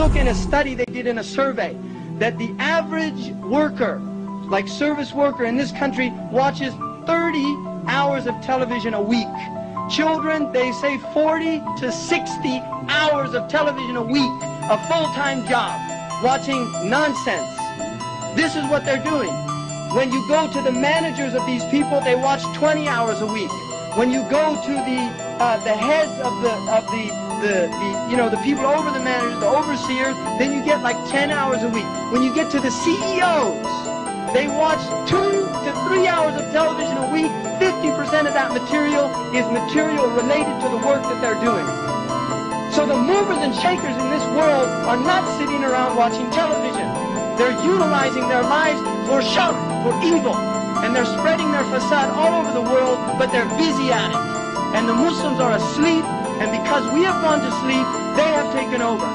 look in a study they did in a survey that the average worker, like service worker in this country, watches 30 hours of television a week. Children, they say 40 to 60 hours of television a week, a full-time job, watching nonsense. This is what they're doing. When you go to the managers of these people, they watch 20 hours a week. When you go to the heads of the people over the managers, the overseers, then you get like 10 hours a week. When you get to the CEOs, they watch 2 to 3 hours of television a week. 50% of that material is material related to the work that they're doing. So the movers and shakers in this world are not sitting around watching television. They're utilizing their lives for shar, for evil. And they're spreading their facade all over the world, but they're busy at it. And the Muslims are asleep, and because we have gone to sleep, they have taken over.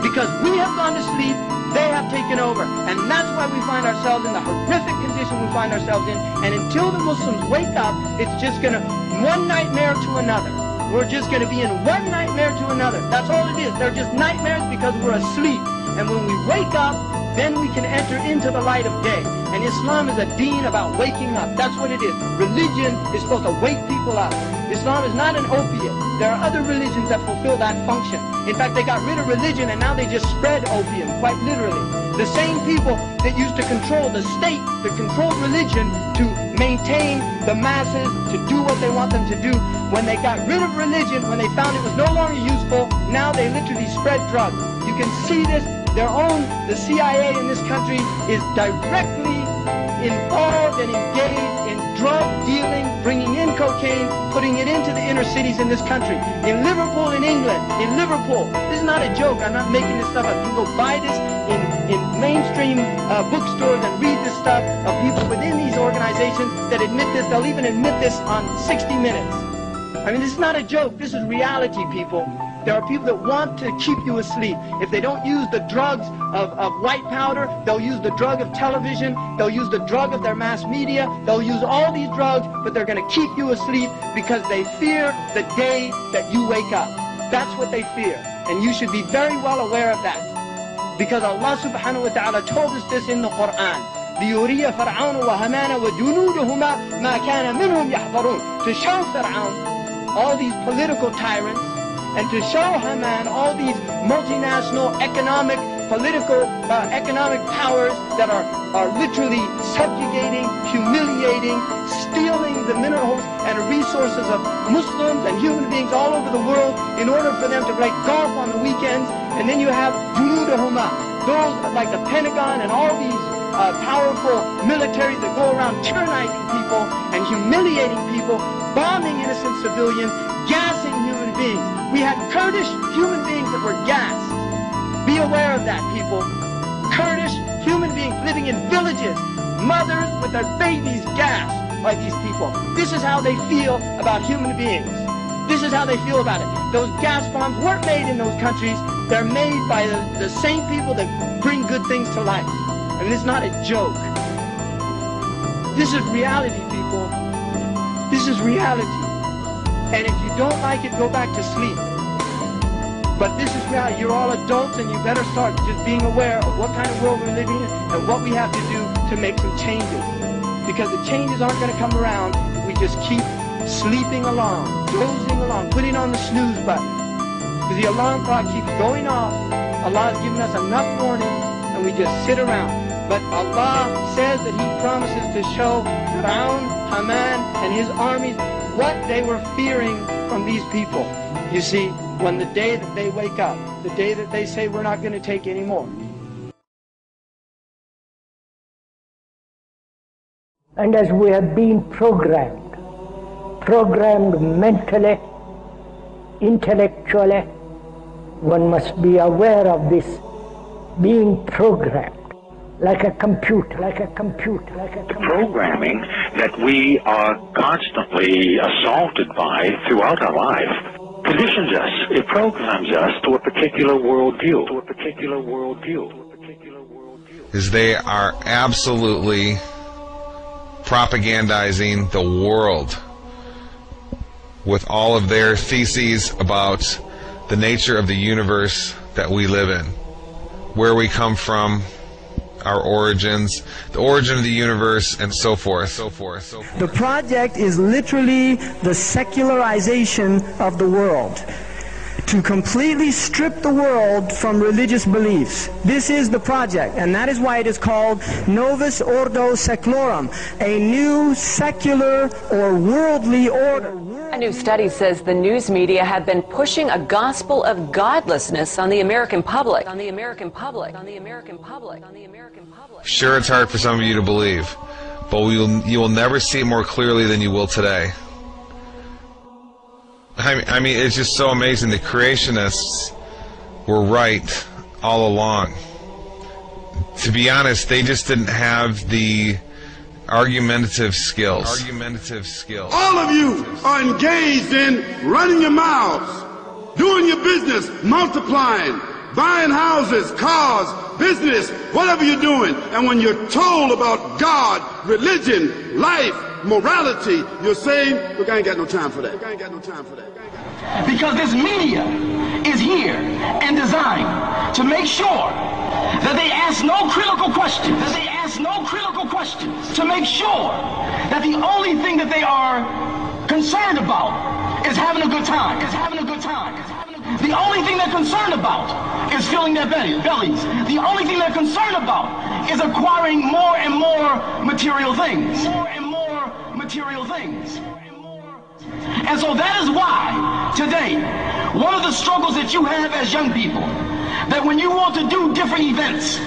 Because we have gone to sleep, they have taken over. And that's why we find ourselves in the horrific condition we find ourselves in. And until the Muslims wake up, it's just going to, one nightmare to another. We're just going to be in one nightmare to another. That's all it is. They're just nightmares because we're asleep. And when we wake up, then we can enter into the light of day. And Islam is a deen about waking up. That's what it is. Religion is supposed to wake people up. Islam is not an opiate. There are other religions that fulfill that function. In fact, they got rid of religion and now they just spread opium, quite literally. The same people that used to control the state, that controlled religion to maintain the masses, to do what they want them to do, when they got rid of religion, when they found it was no longer useful, now they literally spread drugs. You can see this. The CIA in this country is directly involved and engaged in drug dealing, bringing in cocaine, putting it into the inner cities in this country. In Liverpool, in England, in Liverpool, this is not a joke, I'm not making this stuff up. You can go buy this in mainstream bookstores and read this stuff of people within these organizations that admit this. They'll even admit this on 60 Minutes. I mean, this is not a joke, this is reality, people. There are people that want to keep you asleep. If they don't use the drugs of white powder, they'll use the drug of television, they'll use the drug of their mass media, they'll use all these drugs, but they're going to keep you asleep because they fear the day that you wake up. That's what they fear. And you should be very well aware of that. Because Allah subhanahu wa ta'ala told us this in the Quran. لِيُرِيَ فَرْعَوْنُ وَهَمَانَ وَجُنُودُهُمَا مَا كَانَ مِنْهُمْ يَحْضَرُونَ To show Fir'aun, all these political tyrants, and to show Haman all these multinational economic, political, economic powers that are literally subjugating, humiliating, stealing the minerals and resources of Muslims and human beings all over the world in order for them to play golf on the weekends. And then you have junudahuma, those like the Pentagon and all these powerful militaries that go around tyrannizing people and humiliating people, bombing innocent civilians, gassing human beings. We had Kurdish human beings that were gassed. Be aware of that, people. Kurdish human beings living in villages, mothers with their babies gassed by these people. This is how they feel about human beings. This is how they feel about it. Those gas bombs weren't made in those countries. They're made by the same people that bring good things to life. I mean, it's not a joke. This is reality, people. This is reality. And if you don't like it, go back to sleep. But this is reality. You're all adults and you better start just being aware of what kind of world we're living in and what we have to do to make some changes. Because the changes aren't going to come around if we just keep sleeping along, dozing along, putting on the snooze button. Because the alarm clock keeps going off. Allah has given us enough warning and we just sit around. But Allah says that He promises to show Fir'aun, Haman, and his armies what they were fearing from these people. You see, when the day that they wake up, the day that they say we're not going to take any more. And as we have been programmed mentally, intellectually, one must be aware of this being programmed. Like a computer. The programming that we are constantly assaulted by throughout our life conditions us. It programs us to a particular worldview. Is they are absolutely propagandizing the world with all of their theses about the nature of the universe, that we live in, where we come from, our origins, the origin of the universe, and so forth. The project is literally the secularization of the world, to completely strip the world from religious beliefs. This is the project, and that is why it is called Novus Ordo Seclorum, a new secular or worldly order. A new study says the news media have been pushing a gospel of godlessness on the American public. Sure, it's hard for some of you to believe, but you will never see it more clearly than you will today. I mean, it's just so amazing. The creationists were right all along. To be honest, they just didn't have the argumentative skills. All of you are engaged in running your mouths, doing your business, multiplying, buying houses, cars, business, whatever you're doing. And when you're told about God, religion, life, morality, you're saying, look, I ain't got no time for that. Because this media is here and designed to make sure that they ask no critical questions. To make sure that the only thing that they are concerned about is having a good time. The only thing they're concerned about is filling their bellies. The only thing they're concerned about is acquiring more and more material things. And so that is why today, one of the struggles that you have as young people, that when you want to do different events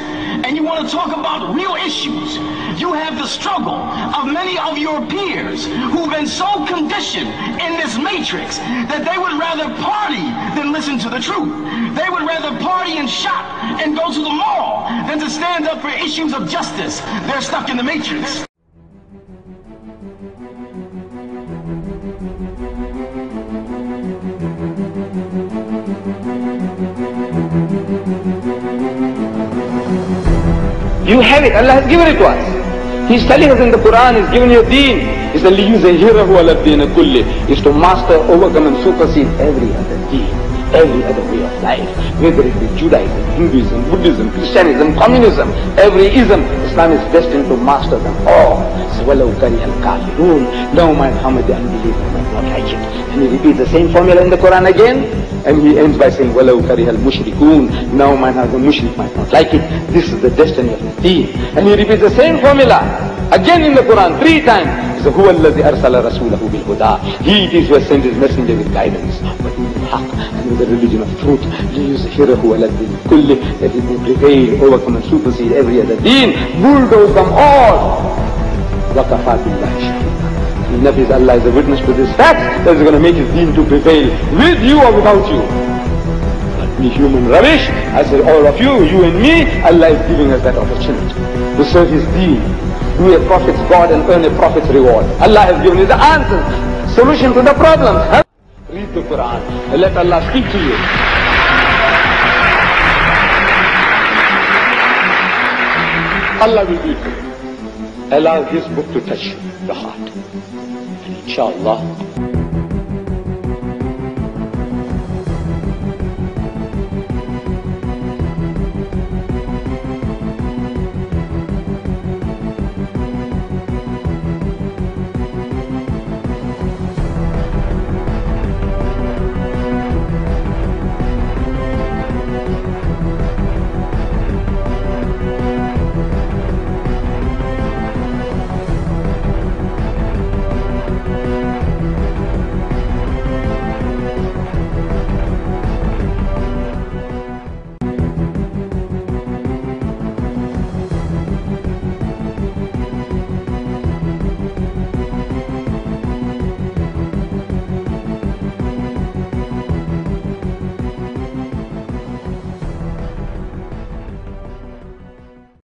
and you want to talk about real issues, you have the struggle of many of your peers who've been so conditioned in this matrix that they would rather party than listen to the truth. They would rather party and shop and go to the mall than to stand up for issues of justice. They're stuck in the matrix. You have it. Allah has given it to us. He's telling us in the Quran, He's given you a deen. He said, لِيُزَهِّرَهُ عَلَى الدِّينِ كُلِّهِ, is to master, overcome and supersede every other deen, every other way of life, whether it be Judaism, Hinduism, Buddhism, Christianism, communism, every ism. Islam is destined to master them all. وَلَوْ كَرِهَ الْكَافِرُونَ, no matter how much the unbelievers might not like it. And he repeats the same formula in the Quran again, and he ends by saying, وَلَوْ كَرِهَ الْمُشْرِكُونَ, no matter the mushrik might not like it. This is the destiny of the deen. And he repeats the same formula again in the Quran 3 times. He says, هُوَ الَّذِي أَرْسَلَ رَسُولَهُ بِالْهُدَى, He it is who has sent His messenger with guidance, but with haqq, and with the religion of truth. لِيُزْهِرَهُ عَلَى الدِّينِ كُلِّهِ, that it may prevail, overcome and supersede every other deen, bulldoze them all. وَكَفَى بِاللَّهِ شَهِيدًا. Nabi, Allah is a witness to this fact that is going to make His deen to prevail with you or without you. But we human rubbish, I say all of you, you and me, Allah is giving us that opportunity to serve His deen, do a prophet's God and earn a prophet's reward. Allah has given you the answer, solution to the problem. Read the Quran and let Allah speak to you. Allah will do it for you. Allow His book to touch the heart. And inshallah,